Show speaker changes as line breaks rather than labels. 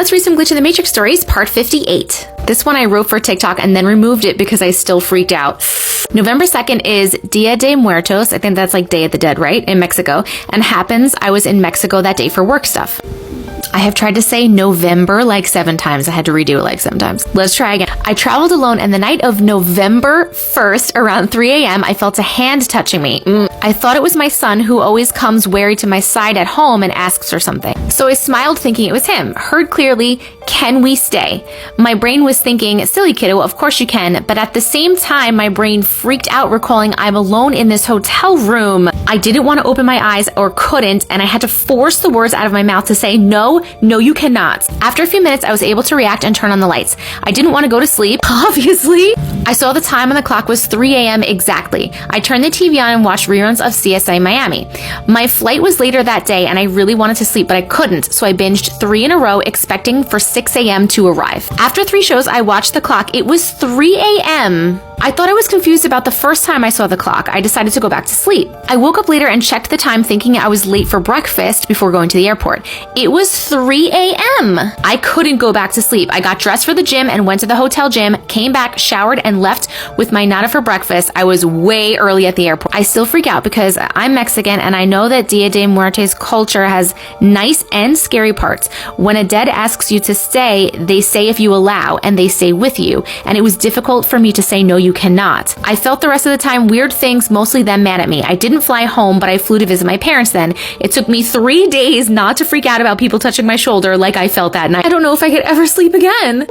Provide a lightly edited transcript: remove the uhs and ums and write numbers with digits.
Let's read some Glitch in the Matrix stories, part 58. This one I wrote for TikTok and then removed it because I still freaked out. November 2nd is Dia de Muertos. I think that's like Day of the Dead, right? In Mexico. And happens I was in Mexico that day for work stuff. I have tried to say November like 7 times. I had to redo it like 7 times. Let's try again. I traveled alone, and the night of November 1st around 3 a.m. I felt a hand touching me. I thought it was my son, who always comes wary to my side at home and asks for something. So I smiled thinking it was him. Heard clearly, "Can we stay?" My brain was thinking, "Silly kiddo, of course you can." But at the same time, my brain freaked out recalling I'm alone in this hotel room. I didn't want to open my eyes or couldn't, and I had to force the words out of my mouth to say, "No, you cannot." After a few minutes, I was able to react and turn on the lights. I didn't want to go to sleep, obviously. I saw the time on the clock was 3 a.m. exactly. I turned the TV on and watched reruns of CSI Miami. My flight was later that day, and I really wanted to sleep, but I couldn't, so I binged 3 in a row, expecting for 6 a.m. to arrive. After 3 shows, I watched the clock. It was 3 a.m. I thought I was confused about the first time I saw the clock. I decided to go back to sleep. I woke up later and checked the time thinking I was late for breakfast before going to the airport. It was 3 a.m. I couldn't go back to sleep. I got dressed for the gym and went to the hotel gym, came back, showered, and left with my nada for breakfast. I was way early at the airport. I still freak out because I'm Mexican and I know that Dia de Muertos culture has nice and scary parts. When a dead asks you to stay, they say if you allow, and they stay with you. And it was difficult for me to say no, you cannot. I felt the rest of the time weird things, mostly them mad at me. I didn't fly home, but I flew to visit my parents then. It took me 3 days not to freak out about people touching my shoulder like I felt that night. I don't know if I could ever sleep again.